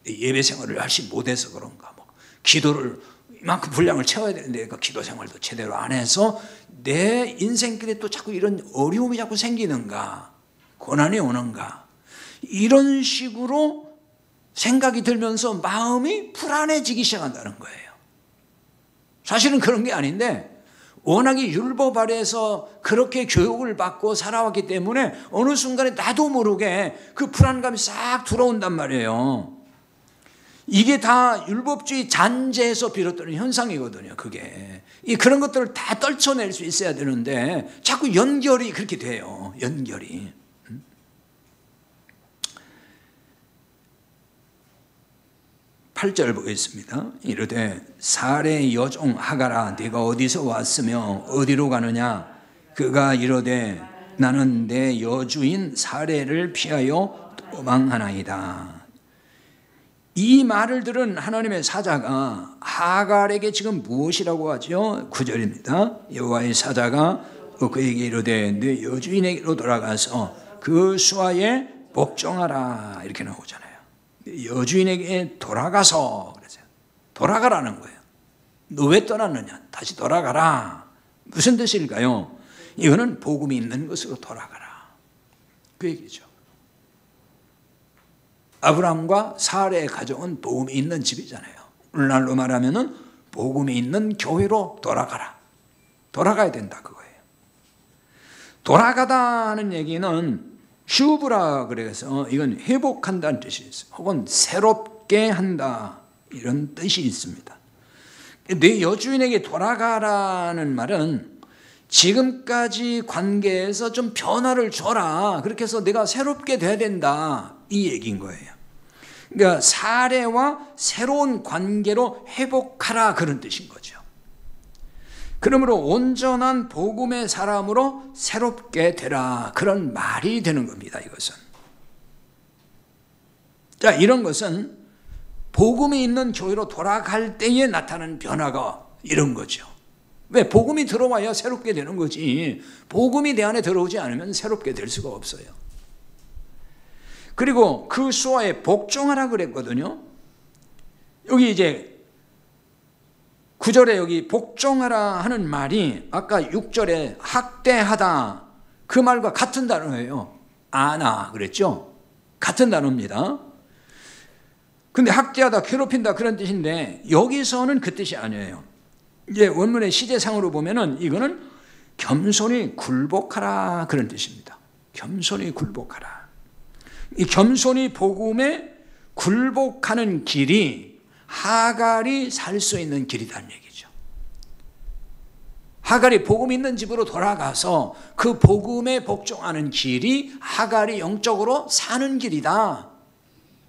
예배 생활을 열심히 못해서 그런가, 기도를 이만큼 분량을 채워야 되는데 그 기도 생활도 제대로 안 해서 내 인생길에 또 자꾸 이런 어려움이 자꾸 생기는가, 고난이 오는가, 이런 식으로 생각이 들면서 마음이 불안해지기 시작한다는 거예요. 사실은 그런 게 아닌데 워낙에 율법 아래에서 그렇게 교육을 받고 살아왔기 때문에 어느 순간에 나도 모르게 그 불안감이 싹 들어온단 말이에요. 이게 다 율법주의 잔재에서 비롯되는 현상이거든요. 그게 그런 것들을 다 떨쳐낼 수 있어야 되는데 자꾸 연결이 그렇게 돼요. 연결이. 8절 보겠습니다. 이르되 사레 여종 하갈아, 네가 어디서 왔으며 어디로 가느냐? 그가 이르되 나는 내 여주인 사레를 피하여 도망하나이다. 이 말을 들은 하나님의 사자가 하갈에게 지금 무엇이라고 하죠? 9절입니다. 여호와의 사자가 그에게 이르되 내 여주인에게로 돌아가서 그 수하에 복종하라, 이렇게 나오잖아요. 여주인에게 돌아가서, 그러세요. 돌아가라는 거예요. 너 왜 떠났느냐? 다시 돌아가라. 무슨 뜻일까요? 이거는 복음이 있는 것으로 돌아가라, 그 얘기죠. 아브라함과 사라의 가정은 복음이 있는 집이잖아요. 오늘날로 말하면은 복음이 있는 교회로 돌아가라. 돌아가야 된다, 그거예요. 돌아가다는 얘기는 슈브라 그래서 이건 회복한다는 뜻이 있어요. 혹은 새롭게 한다, 이런 뜻이 있습니다. 내 여주인에게 돌아가라는 말은 지금까지 관계에서 좀 변화를 줘라, 그렇게 해서 내가 새롭게 돼야 된다, 이 얘기인 거예요. 그러니까 사례와 새로운 관계로 회복하라, 그런 뜻인 거죠. 그러므로 온전한 복음의 사람으로 새롭게 되라. 그런 말이 되는 겁니다. 이것은. 자, 이런 것은 복음이 있는 교회로 돌아갈 때에 나타나는 변화가 이런 거죠. 왜? 복음이 들어와야 새롭게 되는 거지. 복음이 내 안에 들어오지 않으면 새롭게 될 수가 없어요. 그리고 그 수화에 복종하라 그랬거든요. 여기 이제 9절에 여기 복종하라 하는 말이 아까 6절에 학대하다 그 말과 같은 단어예요. 아나 그랬죠? 같은 단어입니다. 근데 학대하다, 괴롭힌다 그런 뜻인데 여기서는 그 뜻이 아니에요. 이제 원문의 시제상으로 보면은 이거는 겸손히 굴복하라 그런 뜻입니다. 겸손히 굴복하라. 이 겸손히 복음에 굴복하는 길이 하갈이 살 수 있는 길이라는 얘기죠. 하갈이 복음 있는 집으로 돌아가서 그 복음에 복종하는 길이 하갈이 영적으로 사는 길이다.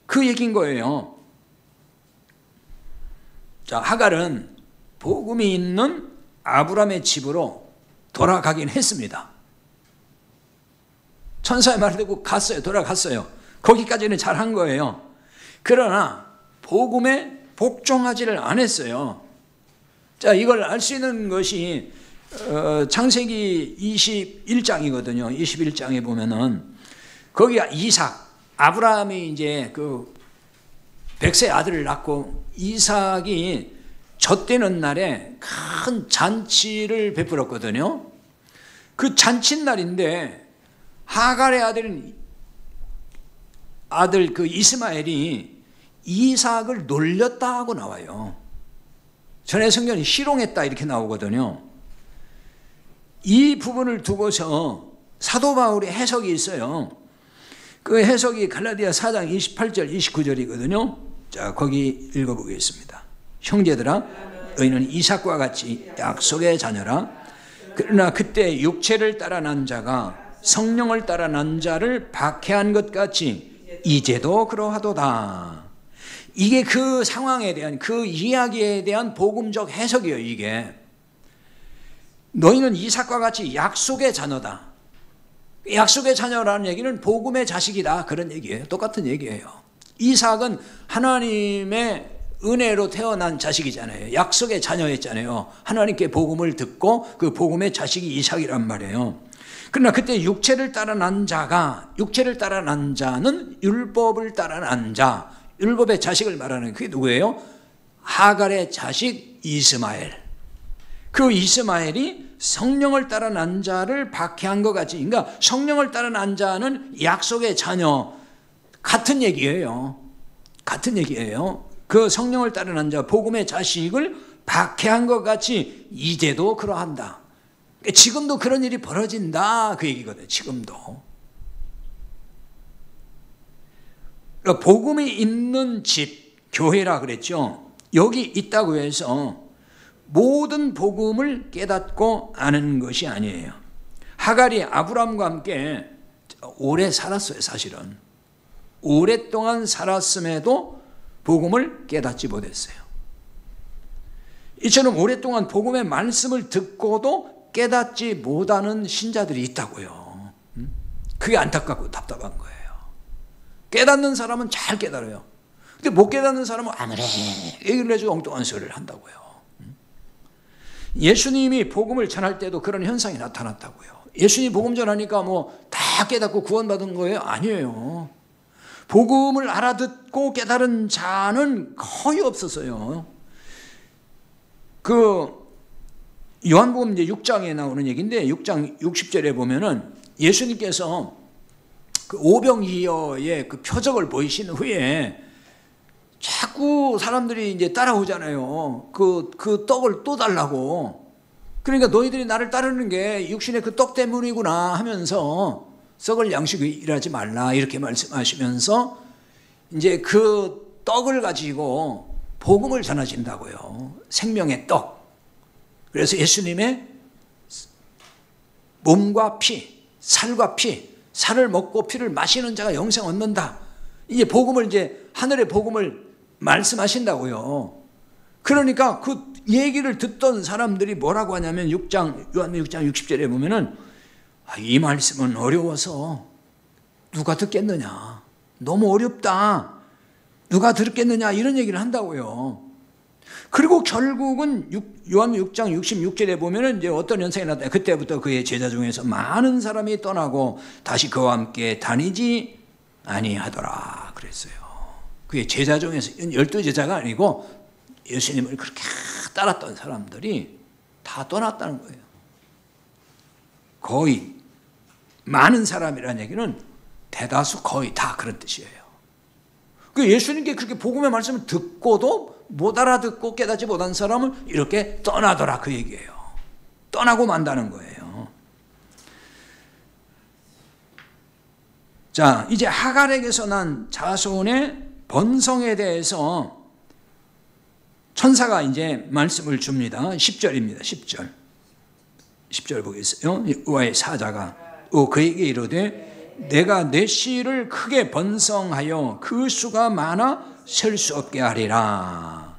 그 얘기인 거예요. 자, 하갈은 복음이 있는 아브라함의 집으로 돌아가긴 했습니다. 천사의 말을 듣고 갔어요. 돌아갔어요. 거기까지는 잘한 거예요. 그러나 복음에 복종하지를 않았어요. 자, 이걸 알 수 있는 것이 창세기 21장이거든요. 21장에 보면은 거기 이삭, 아브라함이 이제 그 100세 아들을 낳고 이삭이 젖되는 날에 큰 잔치를 베풀었거든요. 그 잔칫날인데 하갈의 아들 그 이스마엘이 이삭을 놀렸다 하고 나와요. 전에 성경이 희롱했다 이렇게 나오거든요. 이 부분을 두고서 사도 바울의 해석이 있어요. 그 해석이 갈라디아 4장 28절 29절이거든요. 자, 거기 읽어보겠습니다. 형제들아, 너희는 이삭과 같이 약속의 자녀라. 그러나 그때 육체를 따라 난 자가 성령을 따라 난 자를 박해한 것 같이 이제도 그러하도다. 이게 그 상황에 대한, 그 이야기에 대한 복음적 해석이에요. 이게 너희는 이삭과 같이 약속의 자녀다. 약속의 자녀라는 얘기는 복음의 자식이다 그런 얘기예요. 똑같은 얘기예요. 이삭은 하나님의 은혜로 태어난 자식이잖아요. 약속의 자녀였잖아요. 하나님께 복음을 듣고 그 복음의 자식이 이삭이란 말이에요. 그러나 그때 육체를 따라 난 자는 율법을 따라 난 자, 율법의 자식을 말하는 그게 누구예요? 하갈의 자식 이스마엘. 그 이스마엘이 성령을 따라 난 자를 박해한 것 같이, 그러니까 성령을 따라 난 자는 약속의 자녀, 같은 얘기예요. 같은 얘기예요. 그 성령을 따라 난 자, 복음의 자식을 박해한 것 같이 이제도 그러한다. 지금도 그런 일이 벌어진다 그 얘기거든요. 지금도. 그러니까 복음이 있는 집, 교회라 그랬죠. 여기 있다고 해서 모든 복음을 깨닫고 아는 것이 아니에요. 하갈이 아브라함과 함께 오래 살았어요. 사실은 오랫동안 살았음에도 복음을 깨닫지 못했어요. 이처럼 오랫동안 복음의 말씀을 듣고도 깨닫지 못하는 신자들이 있다고요. 그게 안타깝고 답답한 거예요. 깨닫는 사람은 잘 깨달아요. 근데 못 깨닫는 사람은 아무리 얘기를 해줘도 엉뚱한 소리를 한다고요. 예수님이 복음을 전할 때도 그런 현상이 나타났다고요. 예수님이 복음 전하니까 뭐 다 깨닫고 구원받은 거예요? 아니에요. 복음을 알아듣고 깨달은 자는 거의 없었어요. 그 요한복음 이제 6장에 나오는 얘기인데 6장 60절에 보면은 예수님께서 그 오병이어의 그 표적을 보이신 후에 자꾸 사람들이 이제 따라오잖아요. 그 떡을 또 달라고. 그러니까 너희들이 나를 따르는 게 육신의 그 떡 때문이구나 하면서 썩을 양식을 일하지 말라 이렇게 말씀하시면서 이제 그 떡을 가지고 복음을 전하신다고요. 생명의 떡. 그래서 예수님의 몸과 피, 살과 피, 살을 먹고 피를 마시는 자가 영생 얻는다. 이제 복음을 이제 하늘의 복음을 말씀하신다고요. 그러니까 그 얘기를 듣던 사람들이 뭐라고 하냐면 요한 6장 60절에 보면은 이 말씀은 어려워서 누가 듣겠느냐, 너무 어렵다, 누가 듣겠느냐, 이런 얘기를 한다고요. 그리고 결국은 요한 6장 66절에 보면은 이제 어떤 현상이 나타나요. 그때부터 그의 제자 중에서 많은 사람이 떠나고 다시 그와 함께 다니지 아니하더라 그랬어요. 그의 제자 중에서 12제자가 아니고 예수님을 그렇게 따랐던 사람들이 다 떠났다는 거예요. 거의 많은 사람이라는 얘기는 대다수 거의 다 그런 뜻이에요. 그 예수님께 그렇게 복음의 말씀을 듣고도 못 알아듣고 깨닫지 못한 사람을 이렇게 떠나더라 그 얘기예요. 떠나고 만다는 거예요. 자, 이제 하갈에게서 난 자손의 번성에 대해서 천사가 이제 말씀을 줍니다. 10절입니다. 10절 보겠어요. 여호와의 사자가 그에게 이르되 내가 내 씨를 크게 번성하여 그 수가 많아 셀 수 없게 하리라.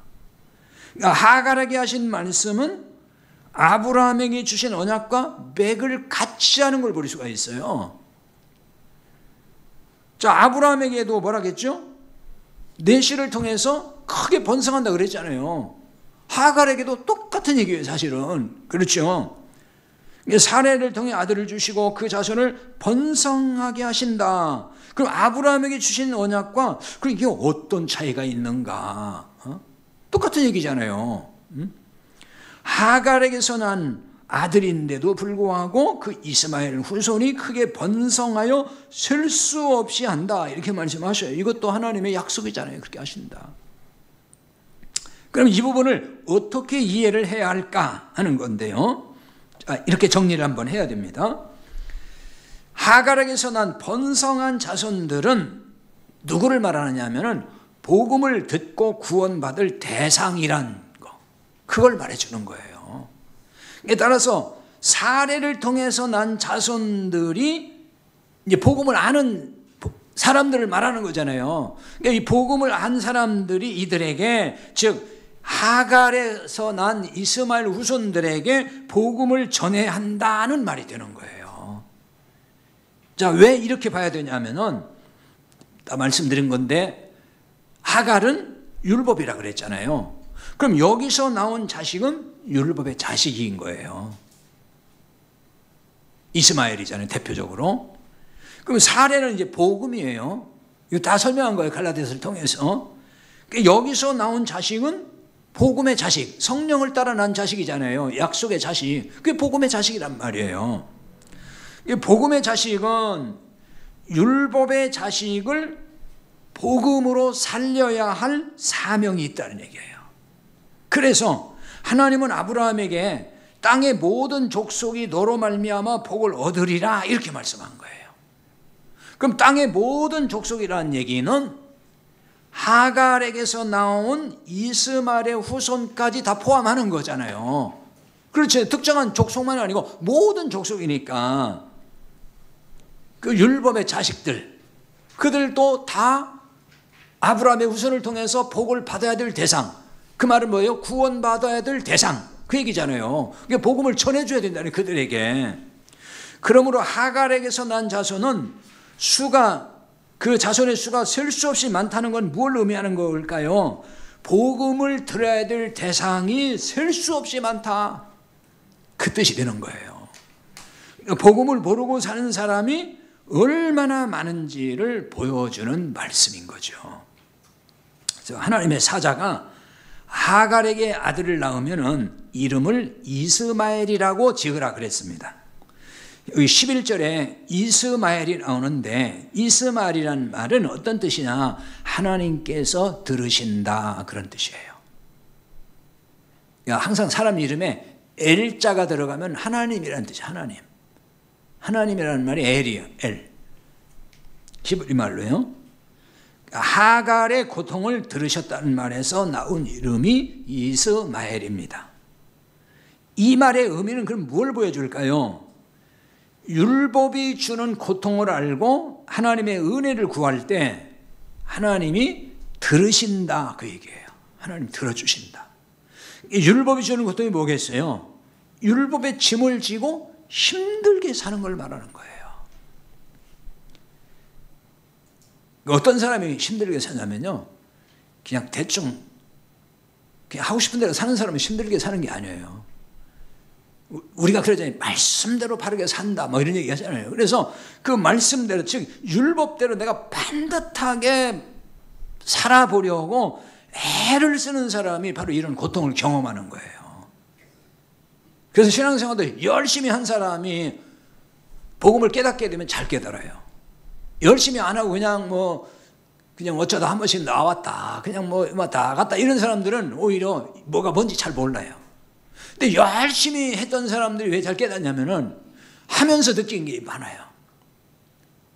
그러니까 하갈에게 하신 말씀은 아브라함에게 주신 언약과 맥을 같이 하는 걸 볼 수가 있어요. 자, 아브라함에게도 뭐라겠죠? 내 씨를 통해서 크게 번성한다 그랬잖아요. 하갈에게도 똑같은 얘기예요, 사실은. 그렇죠? 사례를 통해 아들을 주시고 그 자손을 번성하게 하신다. 그럼 아브라함에게 주신 언약과 그럼 이게 어떤 차이가 있는가? 똑같은 얘기잖아요. 하갈에게서 난 아들인데도 불구하고 그 이스마엘 후손이 크게 번성하여 셀 수 없이 한다. 이렇게 말씀하셔요. 이것도 하나님의 약속이잖아요. 그렇게 하신다. 그럼 이 부분을 어떻게 이해를 해야 할까 하는 건데요. 이렇게 정리를 한번 해야 됩니다. 하갈에게서 난 번성한 자손들은 누구를 말하느냐 하면은 복음을 듣고 구원받을 대상이란 거, 그걸 말해주는 거예요. 따라서 사례를 통해서 난 자손들이 이제 복음을 아는 사람들을 말하는 거잖아요. 그러니까 이 복음을 안 사람들이 이들에게, 즉 하갈에서 난 이스마엘 후손들에게 복음을 전해야 한다는 말이 되는 거예요. 자, 왜 이렇게 봐야 되냐면은 다 말씀드린 건데 하갈은 율법이라 그랬잖아요. 그럼 여기서 나온 자식은 율법의 자식인 거예요. 이스마엘이잖아요, 대표적으로. 그럼 사례는 이제 복음이에요. 이거 다 설명한 거예요, 갈라디아서를 통해서. 그러니까 여기서 나온 자식은 복음의 자식, 성령을 따라 난 자식이잖아요. 약속의 자식. 그게 복음의 자식이란 말이에요. 복음의 자식은 율법의 자식을 복음으로 살려야 할 사명이 있다는 얘기예요. 그래서 하나님은 아브라함에게 땅의 모든 족속이 너로 말미암아 복을 얻으리라 이렇게 말씀한 거예요. 그럼 땅의 모든 족속이라는 얘기는 하갈에게서 나온 이스마엘의 후손까지 다 포함하는 거잖아요. 그렇죠. 특정한 족속만이 아니고 모든 족속이니까 그 율법의 자식들, 그들도 다 아브라함의 후손을 통해서 복을 받아야 될 대상, 그 말은 뭐예요? 구원받아야 될 대상, 그 얘기잖아요. 그러니까 복음을 전해줘야 된다는 그들에게. 그러므로 하갈에게서 난 자손은 그 자손의 수가 셀 수 없이 많다는 건 뭘 의미하는 걸까요? 복음을 들어야 될 대상이 셀 수 없이 많다, 그 뜻이 되는 거예요. 복음을 모르고 사는 사람이 얼마나 많은지를 보여주는 말씀인 거죠. 그래서 하나님의 사자가 하갈에게 아들을 낳으면은 이름을 이스마엘이라고 지으라 그랬습니다. 여기 11절에 이스마엘이 나오는데 이스마엘이라는 말은 어떤 뜻이냐? 하나님께서 들으신다, 그런 뜻이에요. 항상 사람 이름에 엘자가 들어가면 하나님이라는 뜻이에요. 하나님. 하나님이라는 말이 엘이에요. 엘. 히브리 말로요. 하갈의 고통을 들으셨다는 말에서 나온 이름이 이스마엘입니다. 이 말의 의미는 그럼 뭘 보여줄까요? 율법이 주는 고통을 알고 하나님의 은혜를 구할 때 하나님이 들으신다, 그 얘기예요. 하나님 들어주신다. 율법이 주는 고통이 뭐겠어요? 율법의 짐을 지고 힘들게 사는 걸 말하는 거예요. 어떤 사람이 힘들게 사냐면요, 그냥 대충 그냥 하고 싶은 대로 사는 사람은 힘들게 사는 게 아니에요. 우리가 그러잖아요. 말씀대로 바르게 산다 뭐 이런 얘기 하잖아요. 그래서 그 말씀대로, 즉 율법대로 내가 반듯하게 살아보려고 애를 쓰는 사람이 바로 이런 고통을 경험하는 거예요. 그래서 신앙생활도 열심히 한 사람이 복음을 깨닫게 되면 잘 깨달아요. 열심히 안 하고 그냥 어쩌다 한 번씩 나왔다, 그냥 다 갔다, 이런 사람들은 오히려 뭐가 뭔지 잘 몰라요. 근데 열심히 했던 사람들이 왜 잘 깨닫냐면은 하면서 느낀 게 많아요.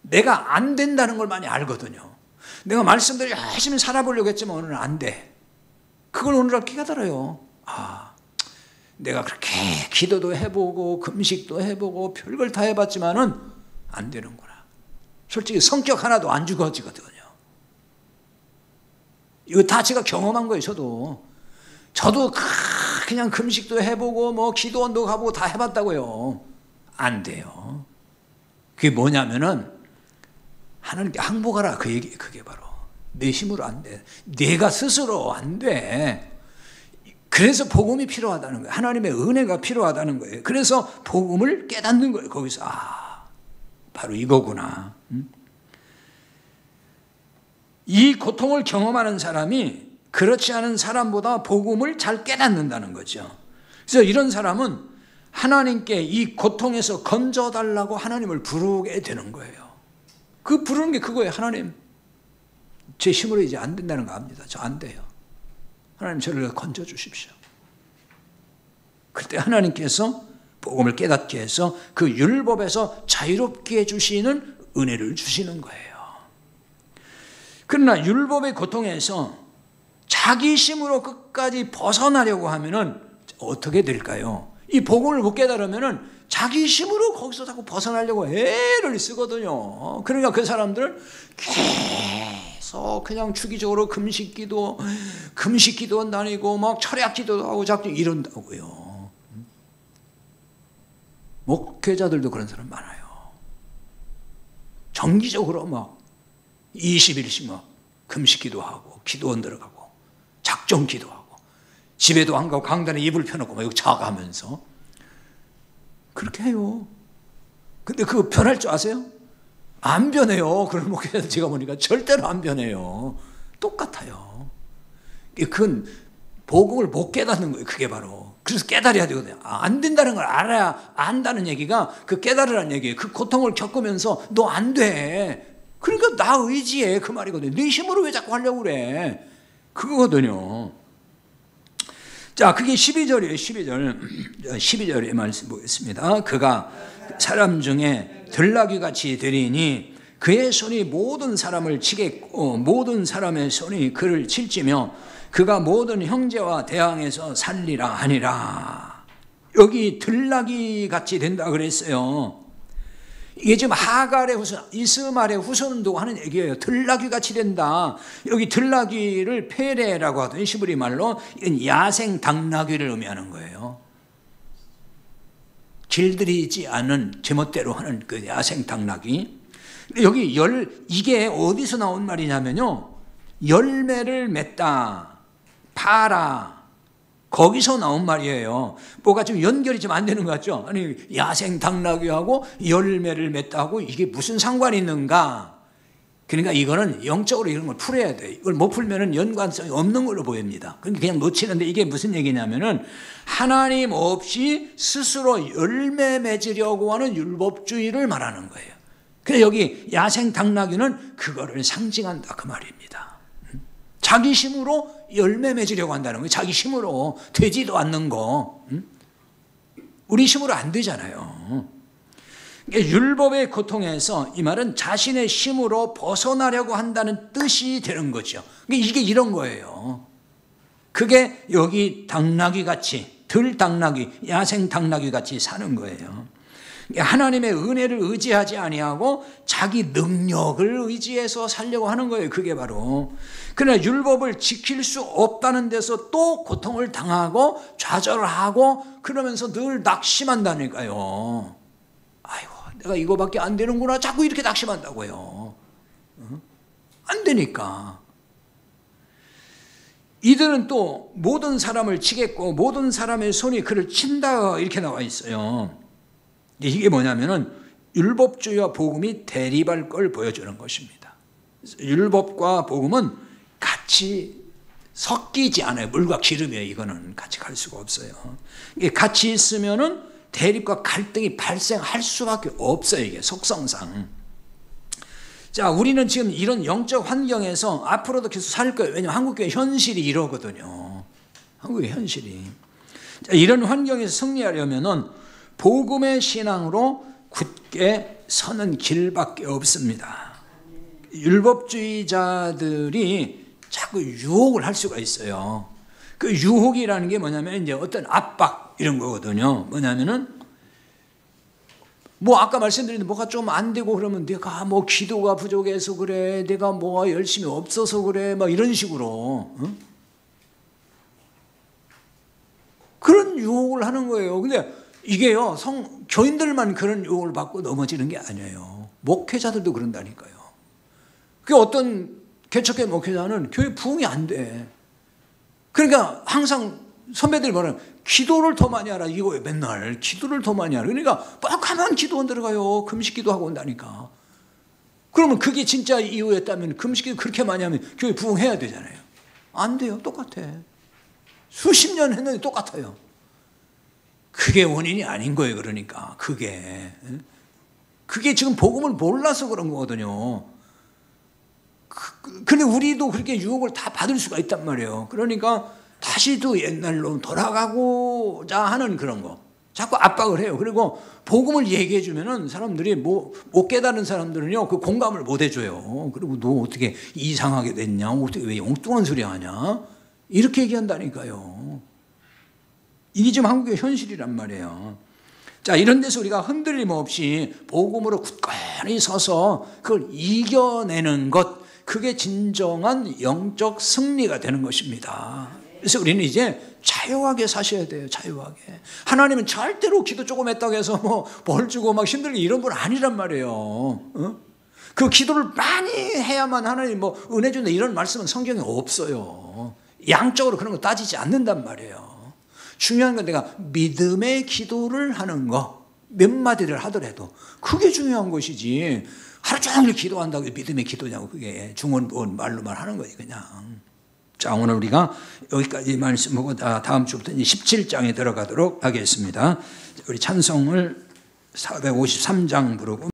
내가 안 된다는 걸 많이 알거든요. 내가 말씀대로 열심히 살아보려고 했지만 오늘은 안 돼. 그걸 오늘날 깨달아요. 내가 그렇게 기도도 해보고 금식도 해보고 별걸 다 해봤지만은 안 되는구나. 솔직히 성격 하나도 안 죽어지거든요. 이거 다 제가 경험한 거예요. 저도 그냥 금식도 해보고 기도원도 가보고 다 해봤다고요. 안 돼요. 그게 뭐냐면은 하나님께 항복하라, 그 얘기. 그게 바로 내 힘으로 안 돼. 내가 스스로 안 돼. 그래서 복음이 필요하다는 거예요. 하나님의 은혜가 필요하다는 거예요. 그래서 복음을 깨닫는 거예요. 거기서 바로 이거구나. 이 고통을 경험하는 사람이 그렇지 않은 사람보다 복음을 잘 깨닫는다는 거죠. 그래서 이런 사람은 하나님께 이 고통에서 건져달라고 하나님을 부르게 되는 거예요. 그 부르는 게 그거예요. 하나님, 제 힘으로 이제 안 된다는 거 압니다. 저 안 돼요. 하나님, 저를 건져 주십시오. 그때 하나님께서 복음을 깨닫게 해서 그 율법에서 자유롭게 해주시는 은혜를 주시는 거예요. 그러나 율법의 고통에서 자기 힘으로 끝까지 벗어나려고 하면은 어떻게 될까요? 이 복음을 못 깨달으면은 자기 힘으로 거기서 자꾸 벗어나려고 애를 쓰거든요. 그러니까 그 사람들은 계속 그냥 주기적으로 금식기도 다니고 철야기도도 하고 자꾸 이런다고요. 목회자들도 그런 사람 많아요. 정기적으로 20일씩 금식기도 하고 기도원 들어가고 작정 기도하고 집에도 안 가고 강단에 이불 펴놓고 여기 자가하면서 그렇게 해요. 근데 그거 변할 줄 아세요? 안 변해요. 그런 목회자들 제가 보니까 절대로 안 변해요. 똑같아요. 그건 복음을 못 깨닫는 거예요. 그게 바로. 그래서 깨달아야 되거든요. 안 된다는 걸 알아야 안다는 얘기가 그 깨달으라는 얘기예요. 그 고통을 겪으면서 너 안 돼. 그러니까 나 의지해, 그 말이거든요. 네 힘으로 왜 자꾸 하려고 그래. 그거거든요. 자, 그게 12절이에요. 12절의 말씀 보겠습니다. 그가 사람 중에 들나귀같이 되리니 그의 손이 모든 사람을 치겠고 모든 사람의 손이 그를 칠지며 그가 모든 형제와 대항해서 살리라 하니라. 여기 들나귀같이 된다 그랬어요. 이게 지금 하갈의 후손, 이스마엘의 후손도 하는 얘기예요. 들나귀같이 된다. 여기 들나귀를 페레라고 하더니 히브리 말로 이건 야생 당나귀를 의미하는 거예요. 길들이지 않은 제멋대로 하는 그 야생 당나귀. 여기 이게 어디서 나온 말이냐면요, 열매를 맺다, 파라, 거기서 나온 말이에요. 뭐가 좀 연결이 좀 안 되는 것 같죠? 아니, 야생 당나귀하고 열매를 맺다하고 이게 무슨 상관이 있는가? 그러니까 이거는 영적으로 이런 걸 풀어야 돼. 이걸 못 풀면은 연관성이 없는 걸로 보입니다. 그러니까 그냥 놓치는데 이게 무슨 얘기냐면은 하나님 없이 스스로 열매 맺으려고 하는 율법주의를 말하는 거예요. 그래서 여기 야생 당나귀는 그거를 상징한다, 그 말입니다. 자기 힘으로 열매 맺으려고 한다는 거예요. 자기 힘으로 되지도 않는 거. 우리 힘으로 안 되잖아요. 율법의 고통에서 이 말은 자신의 힘으로 벗어나려고 한다는 뜻이 되는 거죠. 이게 이런 거예요. 그게 여기 당나귀같이, 들당나귀, 야생 당나귀같이 사는 거예요. 하나님의 은혜를 의지하지 아니하고 자기 능력을 의지해서 살려고 하는 거예요. 그게 바로. 그러나 율법을 지킬 수 없다는 데서 또 고통을 당하고 좌절하고 그러면서 늘 낙심한다니까요. 아이고, 내가 이거밖에 안 되는구나. 자꾸 이렇게 낙심한다고요. 안 되니까. 이들은 또 모든 사람을 치겠고 모든 사람의 손이 그를 친다 이렇게 나와 있어요. 이게 뭐냐면은 율법주의와 복음이 대립할 걸 보여주는 것입니다. 율법과 복음은 같이 섞이지 않아요. 물과 기름이에요. 이거는 같이 갈 수가 없어요. 이게 같이 있으면은 대립과 갈등이 발생할 수밖에 없어요. 이게 속성상. 자, 우리는 지금 이런 영적 환경에서 앞으로도 계속 살 거예요. 왜냐하면 한국교회 현실이 이러거든요. 한국의 현실이. 자, 이런 환경에서 승리하려면은 복음의 신앙으로 굳게 서는 길밖에 없습니다. 율법주의자들이 자꾸 유혹을 할 수가 있어요. 그 유혹이라는 게 뭐냐면 이제 어떤 압박 이런 거거든요. 뭐냐면은 뭐 아까 말씀드린 뭐가 좀 안 되고 그러면 내가 뭐 기도가 부족해서 그래, 내가 뭐가 열심히 없어서 그래, 막 이런 식으로 그런 유혹을 하는 거예요. 근데 이게요, 교인들만 그런 유혹을 받고 넘어지는 게 아니에요. 목회자들도 그런다니까요. 그 어떤 개척교회 목회자는 교회 부흥이 안 돼. 그러니까 항상 선배들이 뭐냐면 기도를 더 많이 하라 이거예요. 맨날 기도를 더 많이 하라. 그러니까 빡하면 기도원 들어가요. 금식 기도하고 온다니까. 그러면 그게 진짜 이유였다면 금식 기도 그렇게 많이 하면 교회 부흥해야 되잖아요. 안 돼요. 똑같아. 수십 년 했는데 똑같아요. 그게 원인이 아닌 거예요. 그러니까 그게 지금 복음을 몰라서 그런 거거든요. 근데 우리도 그렇게 유혹을 다 받을 수가 있단 말이에요. 그러니까 다시 또 옛날로 돌아가고자 하는 그런 거 자꾸 압박을 해요. 그리고 복음을 얘기해 주면은 사람들이 못 깨달은 사람들은요 그 공감을 못 해줘요. 그리고 너 어떻게 이상하게 됐냐, 어떻게 왜 엉뚱한 소리 하냐 이렇게 얘기한다니까요. 이게 지금 한국의 현실이란 말이에요. 자, 이런 데서 우리가 흔들림 없이 복음으로 굳건히 서서 그걸 이겨내는 것, 그게 진정한 영적 승리가 되는 것입니다. 그래서 우리는 이제 자유하게 사셔야 돼요. 자유하게. 하나님은 절대로 기도 조금 했다고 해서 뭐 벌 주고 막 힘들게 이런 분 아니란 말이에요. 그 기도를 많이 해야만 하나님 뭐 은혜 준다 이런 말씀은 성경에 없어요. 양적으로 그런 거 따지지 않는단 말이에요. 중요한 건 내가 믿음의 기도를 하는 거, 몇 마디를 하더라도 그게 중요한 것이지 하루 종일 기도한다고 믿음의 기도냐고 그게 중언부언 말로만 하는 거지 그냥. 자, 오늘 우리가 여기까지 말씀하고 다음 주부터 17장에 들어가도록 하겠습니다. 우리 찬송을 453장 부르고